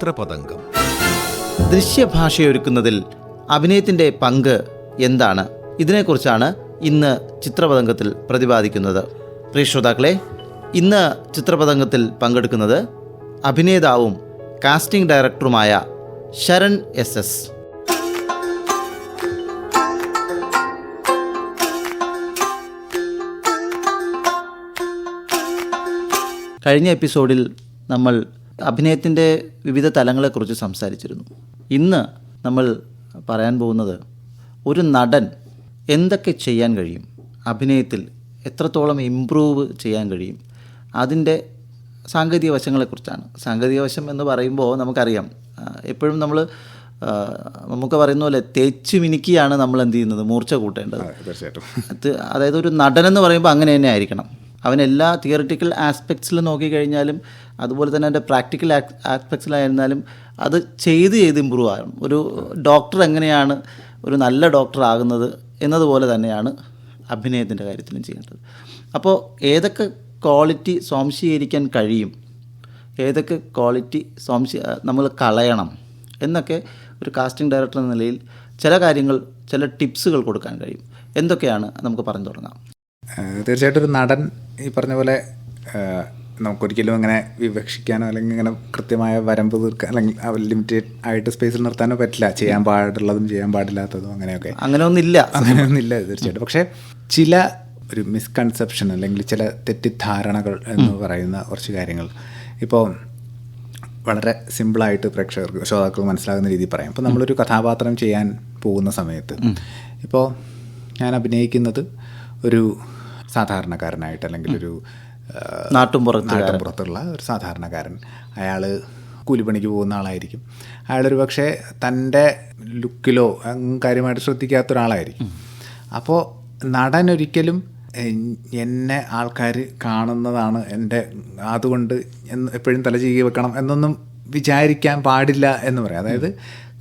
ചിത്രപതംഗം. ദൃശ്യഭാഷയൊരുക്കുന്നതിൽ അഭിനയത്തിൻ്റെ പങ്ക് എന്താണ്? ഇതിനെക്കുറിച്ചാണ് ഇന്ന് ചിത്രപതംഗത്തിൽ പ്രതിപാദിക്കുന്നത്. പ്രിയ ശ്രോതാക്കളെ, ഇന്ന് ചിത്രപതംഗത്തിൽ പങ്കെടുക്കുന്നത് അഭിനേതാവും കാസ്റ്റിംഗ് ഡയറക്ടറുമായ ശരൺ SS. കഴിഞ്ഞ എപ്പിസോഡിൽ നമ്മൾ അഭിനയത്തിൻ്റെ വിവിധ തലങ്ങളെക്കുറിച്ച് സംസാരിച്ചിരുന്നു. ഇന്ന് നമ്മൾ പറയാൻ പോകുന്നത് ഒരു നടൻ എന്തൊക്കെ ചെയ്യാൻ കഴിയും, അഭിനയത്തിൽ എത്രത്തോളം ഇമ്പ്രൂവ് ചെയ്യാൻ കഴിയും, അതിൻ്റെ സാങ്കേതിക വശങ്ങളെക്കുറിച്ചാണ്. സാങ്കേതിക വശം എന്ന് പറയുമ്പോൾ നമുക്കറിയാം, എപ്പോഴും നമുക്ക് പറയുന്ന പോലെ തേച്ച് മിനുക്കിയാണ് നമ്മൾ എന്ത് ചെയ്യുന്നത്, മൂർച്ച കൂട്ടേണ്ടത്. തീർച്ചയായിട്ടും. അതായത് ഒരു നടനെന്ന് പറയുമ്പോൾ അങ്ങനെ തന്നെ ആയിരിക്കണം. അവൻ എല്ലാ തിയറിറ്റിക്കൽ ആസ്പെക്ട്സിൽ നോക്കിക്കഴിഞ്ഞാലും അതുപോലെ തന്നെ അതിൻ്റെ പ്രാക്ടിക്കൽ ആസ്പെക്ട്സിലായിരുന്നാലും അത് ചെയ്ത് ഇമ്പ്രൂവ് ആകണം. ഒരു ഡോക്ടർ എങ്ങനെയാണ് ഒരു നല്ല ഡോക്ടർ ആകുന്നത് എന്നതുപോലെ തന്നെയാണ് അഭിനയത്തിൻ്റെ കാര്യത്തിലും ചെയ്യേണ്ടത്. അപ്പോൾ ഏതൊക്കെ ക്വാളിറ്റി സ്വാംശീകരിക്കാൻ കഴിയും, ഏതൊക്കെ ക്വാളിറ്റി നമ്മൾ കളയണം എന്നൊക്കെ ഒരു കാസ്റ്റിംഗ് ഡയറക്ടർ എന്ന നിലയിൽ ചില കാര്യങ്ങൾ, ചില ടിപ്സുകൾ കൊടുക്കാൻ കഴിയും. എന്തൊക്കെയാണ് നമുക്ക് പറഞ്ഞു തുടങ്ങാം. തീർച്ചയായിട്ടും ഒരു നടൻ ഈ പറഞ്ഞ പോലെ നമുക്കൊരിക്കലും അങ്ങനെ വിവക്ഷിക്കാനോ അല്ലെങ്കിൽ ഇങ്ങനെ കൃത്യമായ വരമ്പ് തീർക്കാൻ അല്ലെങ്കിൽ ലിമിറ്റഡ് ആയിട്ട് സ്പേസിൽ നിർത്താനോ പറ്റില്ല. ചെയ്യാൻ പാടുള്ളതും ചെയ്യാൻ പാടില്ലാത്തതും അങ്ങനെയൊന്നില്ല തീർച്ചയായിട്ടും. പക്ഷേ ചില ഒരു മിസ്കൺസെപ്ഷൻ അല്ലെങ്കിൽ ചില തെറ്റിദ്ധാരണകൾ എന്ന് പറയുന്ന കുറച്ച് കാര്യങ്ങൾ ഇപ്പോൾ വളരെ സിമ്പിളായിട്ട് ശ്രോതാക്കൾക്ക് മനസ്സിലാകുന്ന രീതിയിൽ പറയാം. ഇപ്പോൾ നമ്മളൊരു കഥാപാത്രം ചെയ്യാൻ പോകുന്ന സമയത്ത് ഇപ്പോൾ ഞാൻ അഭിനയിക്കുന്നത് ഒരു സാധാരണക്കാരനായിട്ട് അല്ലെങ്കിൽ ഒരു നാട്ടുംപുറത്തുള്ള ഒരു സാധാരണക്കാരൻ, അയാൾ കൂലിപ്പണിക്ക് പോകുന്ന ആളായിരിക്കും. അയാളൊരു പക്ഷേ തൻ്റെ ലുക്കിലോ കാര്യമായിട്ട് ശ്രദ്ധിക്കാത്ത ഒരാളായിരിക്കും. അപ്പോൾ നടൻ ഒരിക്കലും എന്നെ ആൾക്കാർ കാണുന്നതാണ് അതുകൊണ്ട് എപ്പോഴും തല ചീകി വെക്കണം എന്നൊന്നും വിചാരിക്കാൻ പാടില്ല എന്ന് പറയാം. അതായത്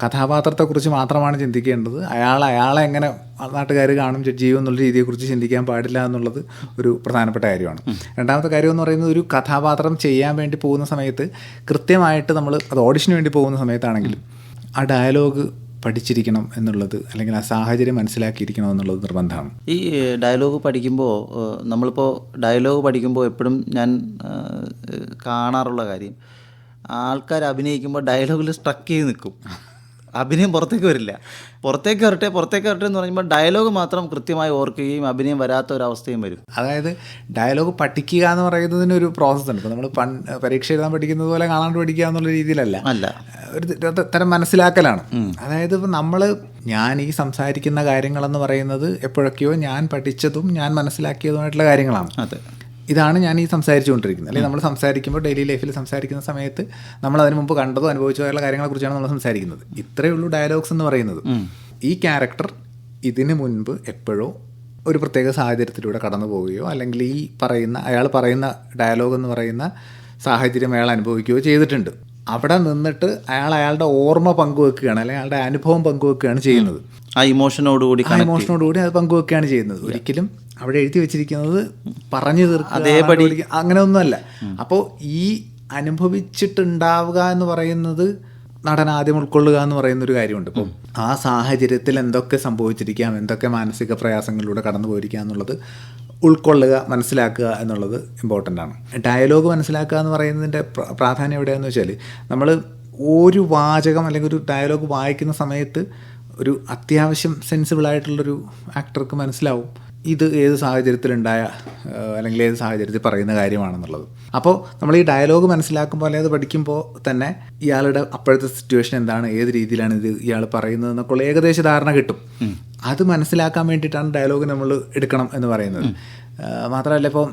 കഥാപാത്രത്തെക്കുറിച്ച് മാത്രമാണ് ചിന്തിക്കേണ്ടത്. അയാളെ എങ്ങനെ നാട്ടുകാർ കാണും, ജഡ്ജ് ചെയ്യും എന്നുള്ള രീതിയെക്കുറിച്ച് ചിന്തിക്കാൻ പാടില്ല എന്നുള്ളത് ഒരു പ്രധാനപ്പെട്ട കാര്യമാണ്. രണ്ടാമത്തെ കാര്യം എന്ന് പറയുന്നത്, ഒരു കഥാപാത്രം ചെയ്യാൻ വേണ്ടി പോകുന്ന സമയത്ത് കൃത്യമായിട്ട് നമ്മൾ അത് ഓഡിഷന് വേണ്ടി പോകുന്ന സമയത്താണെങ്കിലും ആ ഡയലോഗ് പഠിച്ചിരിക്കണം എന്നുള്ളത്, അല്ലെങ്കിൽ ആ സാഹചര്യം മനസ്സിലാക്കിയിരിക്കണം എന്നുള്ളത് നിർബന്ധമാണ്. ഈ ഡയലോഗ് പഠിക്കുമ്പോൾ എപ്പോഴും ഞാൻ കാണാറുള്ള കാര്യം, ആൾക്കാർ അഭിനയിക്കുമ്പോൾ ഡയലോഗിൽ സ്ട്രക്ക് ചെയ്ത് നിൽക്കും, അഭിനയം പുറത്തേക്ക് വരില്ല. പുറത്തേക്ക് വരട്ടെ എന്ന് പറയുമ്പോൾ ഡയലോഗ് മാത്രം കൃത്യമായി ഓർക്കുകയും അഭിനയം വരാത്ത ഒരവസ്ഥയും വരും. അതായത് ഡയലോഗ് പഠിക്കുക എന്ന് പറയുന്നതിനൊരു പ്രോസസ്സ് ഉണ്ട്. ഇപ്പോൾ നമ്മൾ പരീക്ഷ എഴുതാൻ പഠിക്കുന്നത് പോലെ കാണാണ്ട് പഠിക്കുക എന്നുള്ള രീതിയിലല്ല, ഒരു തരം മനസ്സിലാക്കലാണ്. അതായത് ഇപ്പോൾ ഞാൻ ഈ സംസാരിക്കുന്ന കാര്യങ്ങളെന്ന് പറയുന്നത് എപ്പോഴൊക്കെയോ ഞാൻ പഠിച്ചതും ഞാൻ മനസ്സിലാക്കിയതുമായിട്ടുള്ള കാര്യങ്ങളാണ്. ഇതാണ് ഞാൻ ഈ സംസാരിച്ചുകൊണ്ടിരിക്കുന്നത്. അല്ലെങ്കിൽ നമ്മൾ സംസാരിക്കുമ്പോൾ ഡെയിലി ലൈഫിൽ സംസാരിക്കുന്ന സമയത്ത് നമ്മൾ അതിന് മുമ്പ് കണ്ടതോ അനുഭവിച്ചോ ആയുള്ള കാര്യങ്ങളെക്കുറിച്ചാണ് നമ്മൾ സംസാരിക്കുന്നത്. ഇത്രയേ ഉള്ളൂ ഡയലോഗ്സ് എന്ന് പറയുന്നത്. ഈ ക്യാരക്ടർ ഇതിന് മുൻപ് എപ്പോഴോ ഒരു പ്രത്യേക സാഹചര്യത്തിലൂടെ കടന്നു പോവുകയോ അല്ലെങ്കിൽ അയാൾ പറയുന്ന ഡയലോഗ് എന്ന് പറയുന്ന സാഹചര്യം അയാൾ അനുഭവിക്കുകയോ ചെയ്തിട്ടുണ്ട്. അവിടെ നിന്നിട്ട് അയാളുടെ ഓർമ്മ പങ്കുവെക്കുകയാണ്, അല്ലെങ്കിൽ അയാളുടെ അനുഭവം പങ്കുവെക്കുകയാണ് ചെയ്യുന്നത്. ആ ഇമോഷനോടുകൂടി അത് പങ്കുവെക്കുകയാണ് ചെയ്യുന്നത്. ഒരിക്കലും അവിടെ എഴുതി വെച്ചിരിക്കുന്നത് പറഞ്ഞു തീർക്കുക അങ്ങനെ ഒന്നുമല്ല. അപ്പോൾ ഈ അനുഭവിച്ചിട്ടുണ്ടാവുക എന്ന് പറയുന്നത് നടൻ ആദ്യം ഉൾക്കൊള്ളുക എന്ന് പറയുന്നൊരു കാര്യമുണ്ട്. ഇപ്പം ആ സാഹചര്യത്തിൽ എന്തൊക്കെ സംഭവിച്ചിരിക്കാം, എന്തൊക്കെ മാനസിക പ്രയാസങ്ങളിലൂടെ കടന്നു പോയിരിക്കുക എന്നുള്ളത് ഉൾക്കൊള്ളുക, മനസ്സിലാക്കുക എന്നുള്ളത് ഇമ്പോർട്ടൻ്റ് ആണ്. ഡയലോഗ് മനസ്സിലാക്കുക എന്ന് പറയുന്നതിൻ്റെ പ്രാധാന്യം എവിടെയാണെന്ന് വെച്ചാൽ, നമ്മൾ ഒരു വാചകം അല്ലെങ്കിൽ ഒരു ഡയലോഗ് വായിക്കുന്ന സമയത്ത് ഒരു അത്യാവശ്യം സെൻസിബിളായിട്ടുള്ളൊരു ആക്ടർക്ക് മനസ്സിലാവും ഇത് ഏത് സാഹചര്യത്തിലുണ്ടായ അല്ലെങ്കിൽ ഏത് സാഹചര്യത്തിൽ പറയുന്ന കാര്യമാണെന്നുള്ളത്. അപ്പോൾ നമ്മൾ ഈ ഡയലോഗ് മനസ്സിലാക്കുമ്പോൾ അല്ലെങ്കിൽ അത് പഠിക്കുമ്പോൾ തന്നെ ഇയാളുടെ അപ്പോഴത്തെ സിറ്റുവേഷൻ എന്താണ്, ഏത് രീതിയിലാണ് ഇയാൾ പറയുന്നത് എന്നൊക്കെയുള്ള ഏകദേശ ധാരണ കിട്ടും. അത് മനസ്സിലാക്കാൻ വേണ്ടിയിട്ടാണ് ഡയലോഗ് നമ്മൾ എടുക്കണം എന്ന് പറയുന്നത്. മാത്രമല്ല, ഇപ്പോൾ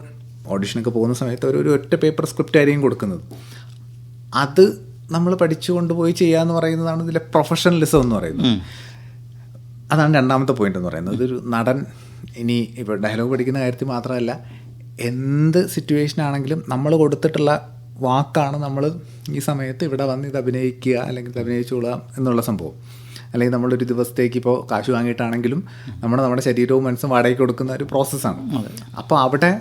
ഓഡിഷനൊക്കെ പോകുന്ന സമയത്ത് ഒരു ഒറ്റ പേപ്പർ സ്ക്രിപ്റ്റ് ആയിരിക്കും കൊടുക്കുന്നത്. അത് നമ്മൾ പഠിച്ചുകൊണ്ട് പോയി ചെയ്യുക എന്ന് പറയുന്നതാണ് ഇതിലെ പ്രൊഫഷണലിസം എന്ന് പറയുന്നത്. അതാണ് രണ്ടാമത്തെ പോയിന്റ് എന്ന് പറയുന്നത്. ഒരു നടൻ ഇനി ഇപ്പോൾ ഡയലോഗ് പഠിക്കുന്ന കാര്യത്തിൽ മാത്രമല്ല, എന്ത് സിറ്റുവേഷൻ ആണെങ്കിലും നമ്മൾ കൊടുത്തിട്ടുള്ള വാക്കാണ് നമ്മൾ ഈ സമയത്ത് ഇവിടെ വന്ന് ഇത് അഭിനയിക്കുക അല്ലെങ്കിൽ ഇത് അഭിനയിച്ചുകൊള്ളുക എന്നുള്ള സംഭവം. അല്ലെങ്കിൽ നമ്മളൊരു ദിവസത്തേക്ക് ഇപ്പോൾ കാശ് വാങ്ങിയിട്ടാണെങ്കിലും നമ്മുടെ ശരീരവും മനസ്സും വാടകയ്ക്ക് കൊടുക്കുന്ന ഒരു പ്രോസസ്സാണ്. അപ്പോൾ അവിടെ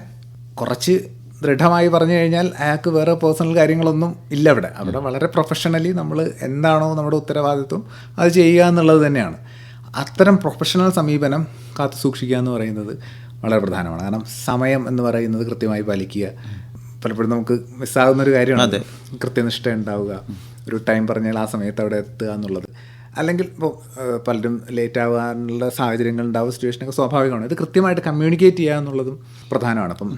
കുറച്ച് ദൃഢമായി പറഞ്ഞു കഴിഞ്ഞാൽ അയാൾക്ക് വേറെ പേഴ്സണൽ കാര്യങ്ങളൊന്നും ഇല്ല അവിടെ. അവിടെ വളരെ പ്രൊഫഷണലി നമ്മൾ എന്താണോ നമ്മുടെ ഉത്തരവാദിത്വം അത് ചെയ്യുക എന്നുള്ളത് തന്നെയാണ്. അത്തരം പ്രൊഫഷണൽ സമീപനം കാത്തു സൂക്ഷിക്കുക എന്ന് പറയുന്നത് വളരെ പ്രധാനമാണ്. കാരണം സമയം എന്ന് പറയുന്നത് കൃത്യമായി പാലിക്കുക. പലപ്പോഴും നമുക്ക് മിസ്സാകുന്നൊരു കാര്യമാണ് കൃത്യനിഷ്ഠ ഉണ്ടാവുക, ഒരു ടൈം പറഞ്ഞാൽ ആ സമയത്ത് അവിടെ എത്തുക എന്നുള്ളത്. അല്ലെങ്കിൽ ഇപ്പോൾ പലരും ലേറ്റ് ആകാനുള്ള സാഹചര്യങ്ങൾ ഉണ്ടാവുക, സിറ്റുവേഷനൊക്കെ സ്വാഭാവികമാണ്. ഇത് കൃത്യമായിട്ട് കമ്മ്യൂണിക്കേറ്റ് ചെയ്യുക എന്നുള്ളതും പ്രധാനമാണ്. അപ്പം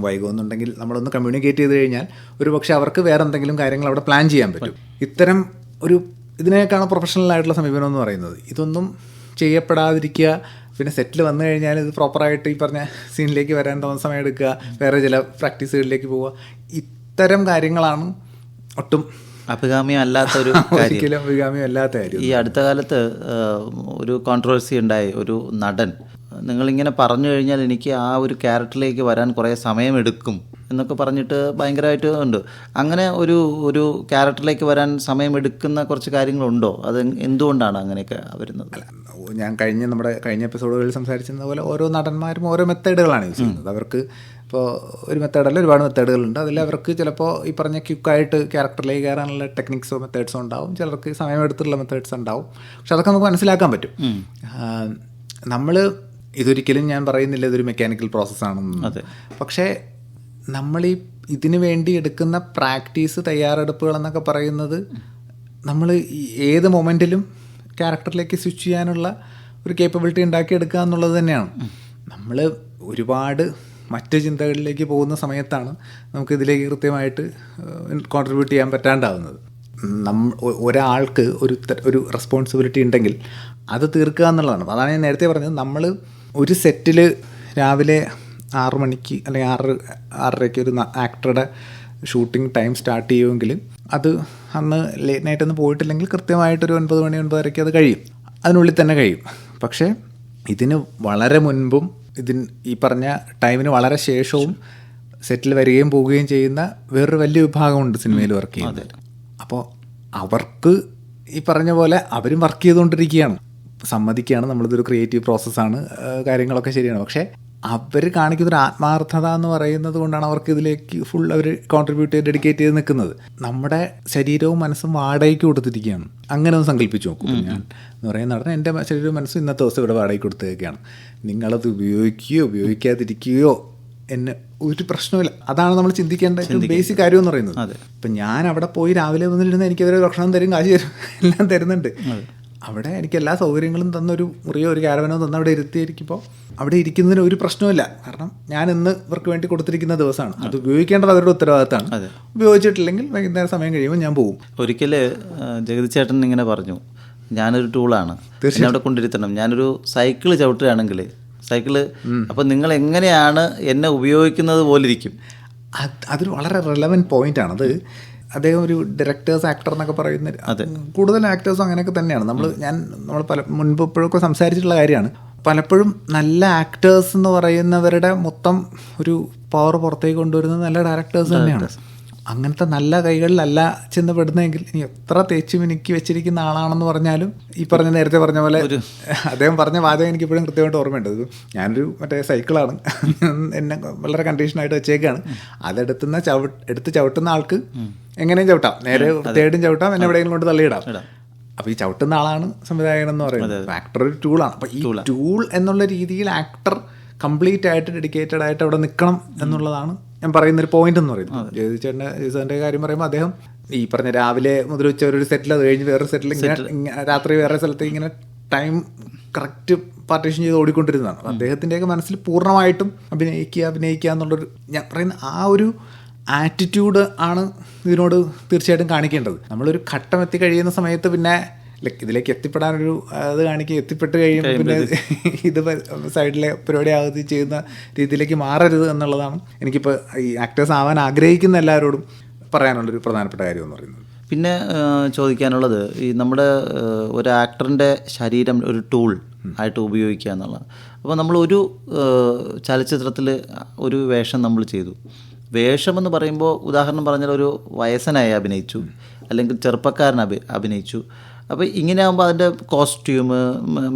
വൈകുമെന്നുണ്ടെങ്കിൽ നമ്മളൊന്ന് കമ്മ്യൂണിക്കേറ്റ് ചെയ്ത് കഴിഞ്ഞാൽ ഒരു പക്ഷേ അവർക്ക് വേറെ എന്തെങ്കിലും കാര്യങ്ങൾ അവിടെ പ്ലാൻ ചെയ്യാൻ പറ്റും. ഇത്തരം ഇതിനേക്കാണ് പ്രൊഫഷണൽ ആയിട്ടുള്ള സമീപനം എന്ന് പറയുന്നത്. ഇതൊന്നും ചെയ്യപ്പെടാതിരിക്കുക, പിന്നെ സെറ്റിൽ വന്നു കഴിഞ്ഞാൽ ഇത് പ്രോപ്പറായിട്ട് ഈ പറഞ്ഞ സീനിലേക്ക് വരാൻ സമയം എടുക്കുക, വേറെ ചില പ്രാക്ടീസുകളിലേക്ക് പോവുക, ഇത്തരം കാര്യങ്ങളാണ് ഒട്ടും അഭികാമ്യമല്ലാത്തൊരു ഒരിക്കലും അഭികാമ്യമല്ലാത്ത കാര്യം. ഈ അടുത്ത കാലത്ത് ഒരു കോൺട്രവേഴ്സി ഉണ്ടായി. ഒരു നടൻ നിങ്ങളിങ്ങനെ പറഞ്ഞു കഴിഞ്ഞാൽ എനിക്ക് ആ ഒരു ക്യാരക്ടറിലേക്ക് വരാൻ കുറേ സമയമെടുക്കും എന്നൊക്കെ പറഞ്ഞിട്ട് ഭയങ്കരമായിട്ട് ഉണ്ട്. അങ്ങനെ ഒരു ക്യാരക്ടറിലേക്ക് വരാൻ സമയമെടുക്കുന്ന കുറച്ച് കാര്യങ്ങളുണ്ടോ? അത് എന്തുകൊണ്ടാണ് അങ്ങനെയൊക്കെ വരുന്നത്? ഞാൻ നമ്മുടെ കഴിഞ്ഞ എപ്പിസോഡുകളിൽ സംസാരിച്ചിരുന്ന പോലെ ഓരോ നടന്മാരും ഓരോ മെത്തേഡുകളാണ് യൂസ് ചെയ്യുന്നത്. അവർക്ക് ഇപ്പോൾ ഒരു മെത്തേഡല്ല, ഒരുപാട് മെത്തേഡുകളുണ്ട്. അതിൽ അവർക്ക് ചിലപ്പോൾ ഈ പറഞ്ഞ ക്വിക്കായിട്ട് ക്യാരക്ടറിലേക്ക് കയറാനുള്ള ടെക്നിക്സോ മെത്തേഡ്സോ ഉണ്ടാവും, ചിലർക്ക് സമയമെടുത്തുള്ള മെത്തേഡ്സ് ഉണ്ടാവും. പക്ഷെ അതൊക്കെ നമുക്ക് മനസ്സിലാക്കാൻ പറ്റും. നമ്മൾ ഇതൊരിക്കലും ഞാൻ പറയുന്നില്ല ഇതൊരു മെക്കാനിക്കൽ പ്രോസസ്സാണെന്ന്. പക്ഷേ നമ്മൾ ഇതിനു വേണ്ടി എടുക്കുന്ന പ്രാക്ടീസ്, തയ്യാറെടുപ്പുകൾ എന്നൊക്കെ പറയുന്നത് നമ്മൾ ഏത് മൊമെൻറ്റിലും ക്യാരക്ടറിലേക്ക് സ്വിച്ച് ചെയ്യാനുള്ള ഒരു കേപ്പബിലിറ്റി ഉണ്ടാക്കിയെടുക്കുക എന്നുള്ളത് തന്നെയാണ്. നമ്മൾ ഒരുപാട് മറ്റ് ചിന്തകളിലേക്ക് പോകുന്ന സമയത്താണ് നമുക്കിതിലേക്ക് കൃത്യമായിട്ട് കോൺട്രിബ്യൂട്ട് ചെയ്യാൻ പറ്റാണ്ടാവുന്നത്. ഒരാൾക്ക് ഒരു റെസ്പോൺസിബിലിറ്റി ഉണ്ടെങ്കിൽ അത് തീർക്കുക എന്നുള്ളതാണ്. അതാണ് ഞാൻ നേരത്തെ പറഞ്ഞത്. നമ്മൾ ഒരു സെറ്റിൽ രാവിലെ 6 മണിക്ക് അല്ലെങ്കിൽ 6:30 ഒരു ആക്ടറുടെ ഷൂട്ടിംഗ് ടൈം സ്റ്റാർട്ട് ചെയ്യുമെങ്കിൽ അത് അന്ന് ലേറ്റ് നൈറ്റ് ഒന്നും പോയിട്ടില്ലെങ്കിൽ കൃത്യമായിട്ടൊരു 9 മണി 9:30 അത് കഴിയും, അതിനുള്ളിൽ തന്നെ കഴിയും. പക്ഷേ ഇതിന് വളരെ മുൻപും ഈ പറഞ്ഞ ടൈമിന് വളരെ ശേഷവും സെറ്റിൽ വരികയും പോവുകയും ചെയ്യുന്ന വേറൊരു വലിയ വിഭാഗമുണ്ട് സിനിമയിൽ വർക്ക് ചെയ്യുന്നത്. അപ്പോൾ അവർക്ക് ഈ പറഞ്ഞ പോലെ അവരും വർക്ക് ചെയ്തുകൊണ്ടിരിക്കുകയാണ്, സമ്മതിക്കുകയാണ്, നമ്മളിതൊരു ക്രിയേറ്റീവ് പ്രോസസ്സാണ്, കാര്യങ്ങളൊക്കെ ശരിയാണ്. പക്ഷേ അവർ കാണിക്കുന്നൊരു ആത്മാർത്ഥത എന്ന് പറയുന്നത് കൊണ്ടാണ് അവർക്ക് ഇതിലേക്ക് ഫുൾ അവർ കോൺട്രിബ്യൂട്ട് ചെയ്ത് ഡെഡിക്കേറ്റ് ചെയ്ത് നിൽക്കുന്നത്. നമ്മുടെ ശരീരവും മനസ്സും വാടകയ്ക്ക് കൊടുത്തിരിക്കുകയാണ്. അങ്ങനെ ഒന്ന് സങ്കല്പിച്ച് നോക്കും. ഞാൻ എന്ന് പറയുന്ന നടൻ എൻ്റെ ശരീരവും മനസ്സും ഇന്നത്തെ ദിവസം ഇവിടെ വാടകയ്ക്ക് കൊടുത്തേക്കാണ്. നിങ്ങളത് ഉപയോഗിക്കുകയോ ഉപയോഗിക്കാതിരിക്കുകയോ എന്നെ ഒരു പ്രശ്നമില്ല. അതാണ് നമ്മൾ ചിന്തിക്കേണ്ട ഏറ്റവും ബേസിക് കാര്യം എന്ന് പറയുന്നത്. ഇപ്പം ഞാൻ അവിടെ പോയി രാവിലെ വന്നിരുന്ന് എനിക്ക് അവരെ ഭക്ഷണം തരും, കാശ് തരും, എല്ലാം തരുന്നുണ്ട്. അവിടെ എനിക്ക് എല്ലാ സൗകര്യങ്ങളും തന്നൊരു മുറിയോ ഒരു ക്യാരവനോ തന്ന അവിടെ ഇരുത്തിയിരിക്കുമ്പോൾ അവിടെ ഇരിക്കുന്നതിന് ഒരു പ്രശ്നമില്ല. കാരണം ഞാൻ ഇന്ന് ഇവർക്ക് വേണ്ടി കൊടുത്തിരിക്കുന്ന ദിവസമാണ്. അത് ഉപയോഗിക്കേണ്ടത് അവരുടെ ഉത്തരവാദിത്തമാണ്. ഉപയോഗിച്ചിട്ടില്ലെങ്കിൽ വൈകുന്നേരം സമയം കഴിയുമ്പോൾ ഞാൻ പോകും. ഒരിക്കൽ ജഗതി ചേട്ടൻ ഇങ്ങനെ പറഞ്ഞു, ഞാനൊരു ടൂളാണ്, എന്നെ അവിടെ കൊണ്ടിരുത്തണം. ഞാനൊരു സൈക്കിള് ചവിട്ടുകയാണെങ്കിൽ സൈക്കിള് അപ്പം നിങ്ങൾ എങ്ങനെയാണ് എന്നെ ഉപയോഗിക്കുന്നത് പോലിരിക്കും. അതൊരു വളരെ റെലവൻറ്റ് പോയിൻ്റാണ്. അത് അദ്ദേഹം ഒരു ഡയറക്ടേഴ്സ് ആക്ടർ എന്നൊക്കെ പറയുന്ന കൂടുതൽ ആക്ടേഴ്സും അങ്ങനെയൊക്കെ തന്നെയാണ്. നമ്മൾ മുൻപ് ഇപ്പോഴൊക്കെ സംസാരിച്ചിട്ടുള്ള കാര്യമാണ്. പലപ്പോഴും നല്ല ആക്ടേഴ്സ് എന്ന് പറയുന്നവരുടെ മൊത്തം ഒരു പവർ പുറത്തേക്ക് കൊണ്ടുവരുന്നത് നല്ല ഡയറക്ടേഴ്സ് തന്നെയാണ്. അങ്ങനത്തെ നല്ല കൈകളിലല്ല ചെന്ന് പെടുന്നതെങ്കിൽ ഇനി എത്ര തേച്ച് മിനുക്കി വെച്ചിരിക്കുന്ന ആളാണെന്ന് പറഞ്ഞാലും ഈ നേരത്തെ പറഞ്ഞ പോലെ അദ്ദേഹം പറഞ്ഞ വാചകം എനിക്ക് ഇപ്പോഴും കൃത്യമായിട്ട് ഓർമ്മയുണ്ട്. ഞാനൊരു സൈക്കിളാണ്, എന്നെ വളരെ കണ്ടീഷനായിട്ട് വെച്ചേക്കാണ്. എടുത്ത് ചവിട്ടുന്ന ആൾക്ക് എങ്ങനെയും ചവിട്ടാം, നേരെ തേടും ചവിട്ടാം, എന്നെ എവിടെയെങ്കിലും കൊണ്ട് തള്ളിയിടാം. അപ്പോൾ ഈ ചവിട്ടുന്ന ആളാണ് സംവിധായകൻ എന്ന് പറയുന്നത്. ആക്ടർ ഒരു ടൂളാണ്. അപ്പോൾ ഈ ടൂൾ എന്നുള്ള രീതിയിൽ ആക്ടർ കംപ്ലീറ്റ് ആയിട്ട് ഡെഡിക്കേറ്റഡ് ആയിട്ട് അവിടെ നിൽക്കണം എന്നുള്ളതാണ് ഞാൻ പറയുന്നൊരു പോയിന്റ് എന്ന് പറയുന്നത്. ജയതിച്ചേട്ടൻ്റെ കാര്യം പറയുമ്പോൾ അദ്ദേഹം ഈ പറഞ്ഞ രാവിലെ മുതൽ ഉച്ച ഒരു സെറ്റിൽ, അത് കഴിഞ്ഞ് വേറൊരു സെറ്റിൽ, ഇങ്ങനെ രാത്രി വേറെ സ്ഥലത്ത് ഇങ്ങനെ ടൈം കറക്റ്റ് പാർട്ടീഷൻ ചെയ്ത് ഓടിക്കൊണ്ടിരുന്നതാണ്. അദ്ദേഹത്തിൻ്റെയൊക്കെ മനസ്സിൽ പൂർണ്ണമായിട്ടും അഭിനയിക്കുക എന്നുള്ളൊരു ഞാൻ പറയുന്ന ആ ഒരു ആറ്റിറ്റ്യൂഡ് ആണ് ഇതിനോട് തീർച്ചയായിട്ടും കാണിക്കേണ്ടത്. നമ്മളൊരു ഘട്ടം എത്തിക്കഴിയുന്ന സമയത്ത് പിന്നെ ഇതിലേക്ക് എത്തിപ്പെടാനൊരു എത്തിപ്പെട്ട് കഴിയുമ്പോൾ പിന്നെ ഇത് സൈഡിലെ പരിപാടി ആകുതി ചെയ്യുന്ന രീതിയിലേക്ക് മാറരുത് എന്നുള്ളതാണ് എനിക്കിപ്പോൾ ഈ ആക്ടേഴ്സ് ആവാൻ ആഗ്രഹിക്കുന്ന എല്ലാവരോടും പറയാനുള്ളൊരു പ്രധാനപ്പെട്ട കാര്യം എന്ന് പറയുന്നത്. പിന്നെ ചോദിക്കാനുള്ളത്, ഈ നമ്മുടെ ഒരു ആക്ടറിൻ്റെ ശരീരം ഒരു ടൂൾ ആയിട്ട് ഉപയോഗിക്കുക എന്നുള്ളതാണ്. അപ്പോൾ നമ്മളൊരു ചലച്ചിത്രത്തിൽ ഒരു വേഷം നമ്മൾ ചെയ്തു. വേഷമെന്ന് പറയുമ്പോൾ ഉദാഹരണം പറഞ്ഞാൽ ഒരു വയസ്സനായി അഭിനയിച്ചു, അല്ലെങ്കിൽ ചെറുപ്പക്കാരൻ അഭിനയിച്ചു. അപ്പോൾ ഇങ്ങനെ ആകുമ്പോൾ അതിൻ്റെ കോസ്റ്റ്യൂം,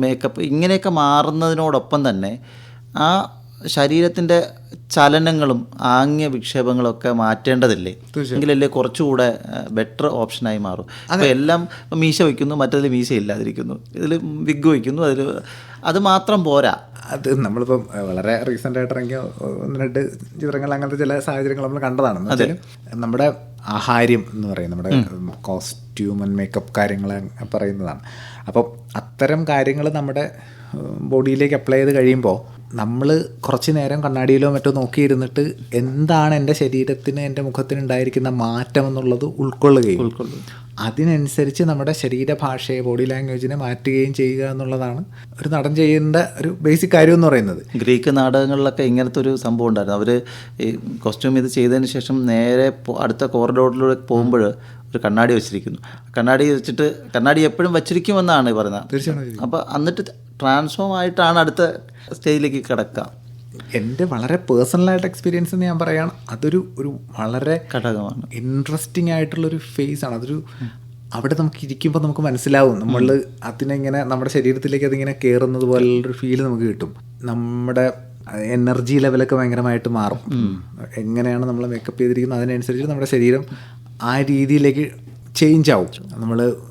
മേക്കപ്പ് ഇങ്ങനെയൊക്കെ മാറുന്നതിനോടൊപ്പം തന്നെ ആ ശരീരത്തിൻ്റെ ചലനങ്ങളും ആംഗ്യ വിക്ഷേപങ്ങളൊക്കെ മാറ്റേണ്ടതില്ലേ? എങ്കിലല്ലേ കുറച്ചുകൂടെ ബെറ്റർ ഓപ്ഷനായി മാറും. അപ്പോൾ എല്ലാം മീശ വയ്ക്കുന്നു, മറ്റതിൽ മീശ ഇല്ലാതിരിക്കുന്നു, ഇതിൽ വിഗ് വയ്ക്കുന്നു, അത് മാത്രം പോരാ. അത് നമ്മളിപ്പം വളരെ റീസെൻ്റ് ആയിട്ട് ഇറങ്ങിയ 1-2 ചിത്രങ്ങൾ അങ്ങനത്തെ ചില സാഹചര്യങ്ങൾ നമ്മൾ കണ്ടതാണ്. നമ്മുടെ ആഹാര്യം എന്ന് പറയും, നമ്മുടെ കോസ്റ്റ്യൂം ആൻഡ് മേക്കപ്പ് കാര്യങ്ങൾ പറയുന്നതാണ്. അപ്പം അത്തരം കാര്യങ്ങൾ നമ്മുടെ ബോഡിയിലേക്ക് അപ്ലൈ ചെയ്ത് കഴിയുമ്പോൾ നമ്മൾ കുറച്ച് നേരം കണ്ണാടിയിലോ മറ്റോ നോക്കിയിരുന്നിട്ട് എന്താണ് എൻ്റെ ശരീരത്തിന്, എൻ്റെ മുഖത്തിന് ഉണ്ടായിരിക്കുന്ന മാറ്റം എന്നുള്ളത് ഉൾക്കൊള്ളുകയും അതിനനുസരിച്ച് നമ്മുടെ ശരീരഭാഷയെ, ബോഡി ലാംഗ്വേജിനെ മാറ്റുകയും ചെയ്യുക എന്നുള്ളതാണ് ഒരു നടൻ ചെയ്യേണ്ട ഒരു ബേസിക് കാര്യം എന്ന് പറയുന്നത്. ഗ്രീക്ക് നാടകങ്ങളിലൊക്കെ ഇങ്ങനത്തെ ഒരു സംഭവം ഉണ്ടായിരുന്നു. അവർ ഈ കോസ്റ്റ്യൂം ഇത് ചെയ്തതിന് ശേഷം നേരെ അടുത്ത കോറിഡോറിലൂടെ പോകുമ്പോൾ ഒരു കണ്ണാടി വെച്ചിരിക്കുന്നു. കണ്ണാടി വെച്ചിട്ട് കണ്ണാടി എപ്പോഴും വച്ചിരിക്കുമെന്നാണ് പറയുന്നത്. തീർച്ചയായും. അപ്പോൾ എന്നിട്ട് ട്രാൻസ്ഫോം ആയിട്ടാണ് അടുത്ത സ്റ്റേജിലേക്ക് കിടക്കുക. എൻ്റെ വളരെ പേഴ്സണലായിട്ട് എക്സ്പീരിയൻസ് എന്ന് ഞാൻ പറയുകയാണ്, അതൊരു വളരെ ഘടകമാണ്, ഇൻട്രസ്റ്റിംഗ് ആയിട്ടുള്ളൊരു ഫേസാണ്. അവിടെ നമുക്ക് ഇരിക്കുമ്പോൾ നമുക്ക് മനസ്സിലാവും, നമ്മൾ അതിനെങ്ങനെ നമ്മുടെ ശരീരത്തിലേക്ക് അതിങ്ങനെ കയറുന്നത് പോലുള്ളൊരു ഫീൽ നമുക്ക് കിട്ടും. നമ്മുടെ എനർജി ലെവലൊക്കെ ഭയങ്കരമായിട്ട് മാറും. എങ്ങനെയാണ് നമ്മൾ മേക്കപ്പ് ചെയ്തിരിക്കുന്നത് അതിനനുസരിച്ച് നമ്മുടെ ശരീരം ആ രീതിയിലേക്ക് ചേഞ്ച് ആവും.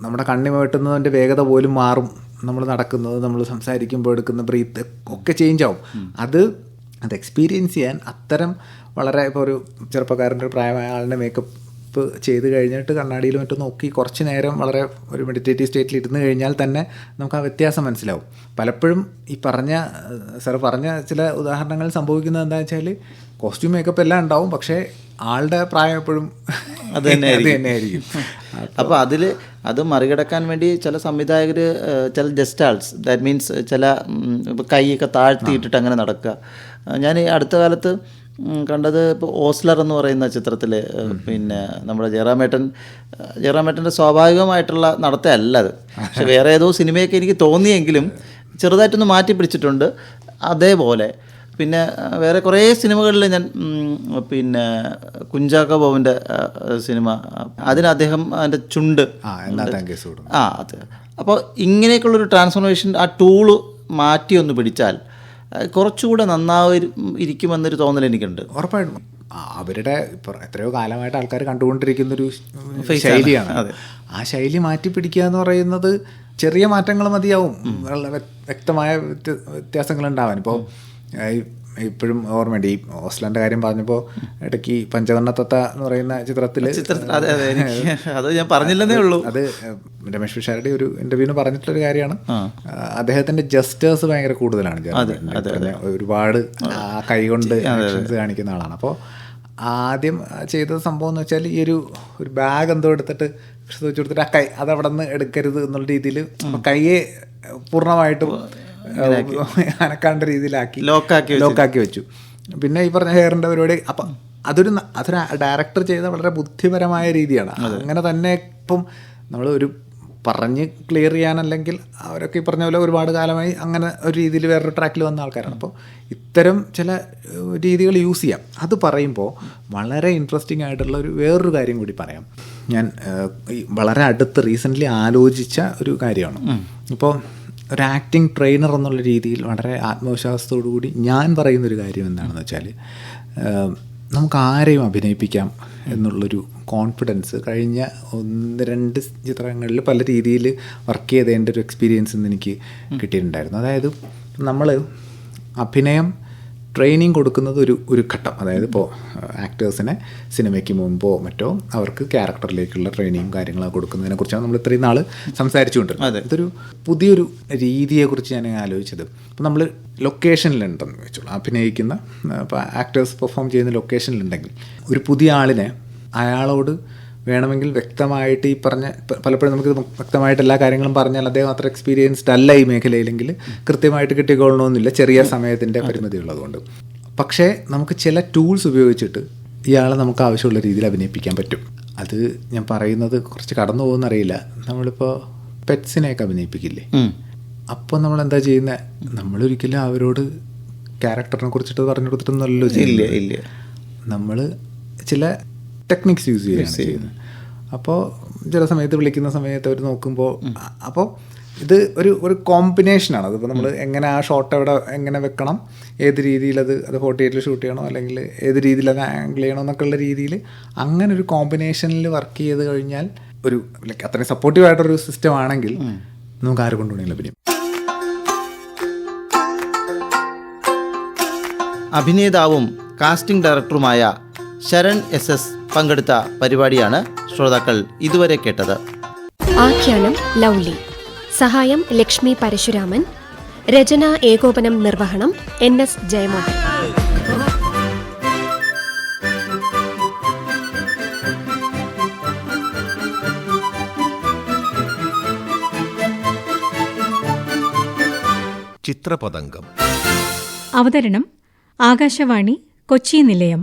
നമ്മുടെ കണ്ണി വെട്ടുന്നതിൻ്റെ വേഗത പോലും മാറും. നമ്മൾ നടക്കുന്നത്, നമ്മൾ സംസാരിക്കുമ്പോൾ എടുക്കുന്ന ബ്രീത്ത് ഒക്കെ ചേഞ്ച് ആവും. അത് എക്സ്പീരിയൻസ് ചെയ്യാൻ അത്തരം വളരെ ഇപ്പോൾ ഒരു ചെറുപ്പക്കാരൻ്റെ ഒരു പ്രായമായ ആളുടെ മേക്കപ്പ് ചെയ്ത് കഴിഞ്ഞിട്ട് കണ്ണാടിയിൽ മറ്റും നോക്കി കുറച്ച് നേരം വളരെ ഒരു മെഡിറ്റേറ്റീവ് സ്റ്റേറ്റിൽ ഇരുന്ന് കഴിഞ്ഞാൽ തന്നെ നമുക്ക് ആ വ്യത്യാസം മനസ്സിലാവും. പലപ്പോഴും ഈ പറഞ്ഞ ചില ഉദാഹരണങ്ങൾ സംഭവിക്കുന്നത് എന്താണെന്ന് വെച്ചാൽ കോസ്റ്റ്യൂം മേക്കപ്പ് എല്ലാം ഉണ്ടാവും, പക്ഷേ ആളുടെ പ്രായം എപ്പോഴും അത് തന്നെയായിരിക്കും. അപ്പോൾ അത് മറികടക്കാൻ വേണ്ടി ചില സംവിധായകർ, ചില ജസ്റ്റാൾസ്, ദാറ്റ് മീൻസ് ചില കൈയൊക്കെ താഴ്ത്തിയിട്ടിട്ട് അങ്ങനെ നടക്കുക. ഞാൻ ഈ അടുത്ത കാലത്ത് കണ്ടത് ഇപ്പോൾ ഓസ്ലർ എന്ന് പറയുന്ന ചിത്രത്തിൽ പിന്നെ നമ്മുടെ ജയറാമേട്ടൻ്റെ സ്വാഭാവികമായിട്ടുള്ള നടത്തമല്ല അത്, പക്ഷെ വേറെ ഏതോ സിനിമയൊക്കെ എനിക്ക് തോന്നിയെങ്കിലും ചെറുതായിട്ടൊന്ന് മാറ്റി പിടിച്ചിട്ടുണ്ട് അതേപോലെ. പിന്നെ വേറെ കുറേ സിനിമകളിൽ ഞാൻ പിന്നെ കുഞ്ചാക്കോ ബോബൻ്റെ സിനിമ, അതിന് അദ്ദേഹം അതിൻ്റെ ചുണ്ട് അത്. അപ്പോൾ ഇങ്ങനെയൊക്കെയുള്ളൊരു ട്രാൻസ്ഫോർമേഷൻ ആ ടൂള് മാറ്റി ഒന്ന് പിടിച്ചാൽ കുറച്ചുകൂടെ ഇരിക്കുമെന്നൊരു തോന്നൽ എനിക്കുണ്ട്. ഉറപ്പായിട്ടും അവരുടെ ഇപ്പോൾ എത്രയോ കാലമായിട്ട് ആൾക്കാർ കണ്ടുകൊണ്ടിരിക്കുന്നൊരു ശൈലിയാണ്. ആ ശൈലി മാറ്റി പിടിക്കുക എന്ന് പറയുന്നത് ചെറിയ മാറ്റങ്ങൾ മതിയാവും, വ്യക്തമായ വ്യത്യാസങ്ങൾ ഉണ്ടാവാൻ. ഇപ്പോൾ ഇപ്പോഴും ഓർമ്മയുണ്ട് ഈ ഓസ്ലറിൻ്റെ കാര്യം പറഞ്ഞപ്പോൾ ഇടയ്ക്ക് പഞ്ചവർണ്ണത്തത്ത എന്ന് പറയുന്ന ചിത്രത്തിൽ അത് ഞാൻ പറഞ്ഞില്ലെന്നേ ഉള്ളൂ. അത് രമേഷ് പിഷാരടി ഒരു ഇൻ്റർവ്യൂവിന് പറഞ്ഞിട്ടുള്ളൊരു കാര്യമാണ്. അദ്ദേഹത്തിൻ്റെ ജസ്റ്റേഴ്സ് ഭയങ്കര കൂടുതലാണ്, ഒരുപാട് ആ കൈ കൊണ്ട് ആക്ഷൻസ് കാണിക്കുന്ന ആളാണ്. അപ്പോൾ ആദ്യം ചെയ്ത സംഭവം എന്ന് വെച്ചാൽ ഈ ഒരു ബാഗ് എന്തോ എടുത്തിട്ട് വെച്ച് കൊടുത്തിട്ട് ആ കൈ അതവിടെ നിന്ന് എടുക്കരുത് എന്നുള്ള രീതിയിൽ കൈയെ പൂർണ്ണമായിട്ടും അനക്കാണ്ട രീതിയിലാക്കി ലോക്കാക്കി വെച്ചു. പിന്നെ ഈ പറഞ്ഞ ഹെയറിൻ്റെ പരിപാടി. അപ്പം അതൊരു ഡയറക്ടർ ചെയ്ത വളരെ ബുദ്ധിപരമായ രീതിയാണ്. അങ്ങനെ തന്നെ ഇപ്പം നമ്മൾ ഒരു പറഞ്ഞ് ക്ലിയർ ചെയ്യാനല്ലെങ്കിൽ അവരൊക്കെ ഈ പറഞ്ഞ പോലെ ഒരുപാട് കാലമായി അങ്ങനെ ഒരു രീതിയിൽ വേറൊരു ട്രാക്കിൽ വന്ന ആൾക്കാരാണ്. അപ്പോൾ ഇത്തരം ചില രീതികൾ യൂസ് ചെയ്യാം. അത് പറയുമ്പോൾ വളരെ ഇൻട്രസ്റ്റിംഗ് ആയിട്ടുള്ള വേറൊരു കാര്യം കൂടി പറയാം. ഞാൻ വളരെ അടുത്ത് റീസെൻ്റ്ലി ആലോചിച്ച ഒരു കാര്യമാണ്. ഇപ്പോൾ ഒരു ആക്ടിങ് ട്രെയിനർ എന്നുള്ള രീതിയിൽ വളരെ ആത്മവിശ്വാസത്തോടു കൂടി ഞാൻ പറയുന്നൊരു കാര്യം എന്താണെന്ന് വെച്ചാൽ, നമുക്ക് ആരെയും അഭിനയിപ്പിക്കാം എന്നുള്ളൊരു കോൺഫിഡൻസ് കഴിഞ്ഞ 1-2 ചിത്രങ്ങളിൽ പല രീതിയിൽ വർക്ക് ചെയ്തതിൻ്റെ ഒരു എക്സ്പീരിയൻസ് ഇന്ന് എനിക്ക് കിട്ടിയിട്ടുണ്ടായിരുന്നു. അതായത് നമ്മൾ അഭിനയം ട്രെയിനിങ് കൊടുക്കുന്നത് ഒരു ഘട്ടം, അതായത് ഇപ്പോൾ ആക്ടേഴ്സിനെ സിനിമയ്ക്ക് മുമ്പോ മറ്റോ അവർക്ക് ക്യാരക്ടറിലേക്കുള്ള ട്രെയിനിങ്ങും കാര്യങ്ങളൊക്കെ കൊടുക്കുന്നതിനെ കുറിച്ചാണ് നമ്മൾ ഇത്രയും നാൾ സംസാരിച്ചുകൊണ്ടിരുന്നത്. ഇതൊരു പുതിയൊരു രീതിയെക്കുറിച്ച് ഞാൻ ആലോചിച്ചത്. ഇപ്പോൾ നമ്മൾ ലൊക്കേഷനിലുണ്ടെന്ന് വെച്ചോളൂ, അഭിനയിക്കുന്ന ഇപ്പോൾ ആക്ടേഴ്സ് പെർഫോം ചെയ്യുന്ന ലൊക്കേഷനിലുണ്ടെങ്കിൽ ഒരു പുതിയ ആളിനെ അയാളോട് വേണമെങ്കിൽ വ്യക്തമായിട്ട് ഈ പറഞ്ഞ പലപ്പോഴും നമുക്ക് വ്യക്തമായിട്ട് എല്ലാ കാര്യങ്ങളും പറഞ്ഞാൽ അദ്ദേഹം അത്ര എക്സ്പീരിയൻസ്ഡ് അല്ല ഈ മേഖലയിലെങ്കിൽ കൃത്യമായിട്ട് കിട്ടിക്കൊള്ളണമെന്നില്ല, ചെറിയ സമയത്തിൻ്റെ പരിമിതി ഉള്ളതുകൊണ്ട്. പക്ഷേ നമുക്ക് ചില ടൂൾസ് ഉപയോഗിച്ചിട്ട് ഇയാളെ നമുക്ക് ആവശ്യമുള്ള രീതിയിൽ അഭിനയിപ്പിക്കാൻ പറ്റും. അത് ഞാൻ പറയുന്നത് കുറച്ച് കടന്നു പോകുമെന്നറിയില്ല. നമ്മളിപ്പോൾ പെറ്റ്സിനെയൊക്കെ അഭിനയിപ്പിക്കില്ലേ, അപ്പോൾ നമ്മൾ എന്താ ചെയ്യുന്നത്? നമ്മളൊരിക്കലും അവരോട് ക്യാരക്ടറിനെ കുറിച്ചിട്ട് പറഞ്ഞു കൊടുത്തിട്ടൊന്നുമല്ലോ ചെയ്യില്ല. നമ്മൾ ചില ടെക്നിക്സ് യൂസ് ചെയ്യുകയാണ് ചെയ്യുന്നത്. അപ്പോൾ ചില സമയത്ത് വിളിക്കുന്ന സമയത്ത് അവർ നോക്കുമ്പോൾ അപ്പോൾ ഇത് ഒരു കോമ്പിനേഷനാണ്. അതിപ്പോൾ നമ്മൾ എങ്ങനെ ആ ഷോട്ട് എങ്ങനെ വെക്കണം, ഏത് രീതിയിൽ അത് 48 ഷൂട്ട് ചെയ്യണോ അല്ലെങ്കിൽ ഏത് രീതിയിൽ അത് ആംഗിൾ ചെയ്യണോ എന്നൊക്കെയുള്ള രീതിയിൽ അങ്ങനെ ഒരു കോമ്പിനേഷനിൽ വർക്ക് ചെയ്ത് കഴിഞ്ഞാൽ ഒരു ലൈക്ക് അത്രയും സപ്പോർട്ടീവായിട്ടൊരു സിസ്റ്റം ആണെങ്കിൽ നമുക്ക് ആരെ കൊണ്ടുപോകണമെങ്കിലും അഭിനയം. അഭിനേതാവും കാസ്റ്റിംഗ് ഡയറക്ടറുമായ ശരൺ SS പങ്കെടുത്ത പരിപാടിയാണ് ശ്രോതാക്കൾ ഇതുവരെ കേട്ടത്. ആഖ്യാനം ലൗലി, സഹായം ലക്ഷ്മി പരശുരാമൻ, രചന ഏകോപനം നിർവഹണം NS ജയമോഹൻ. ചിത്രപതംഗം. അവതരണം ആകാശവാണി കൊച്ചി നിലയം.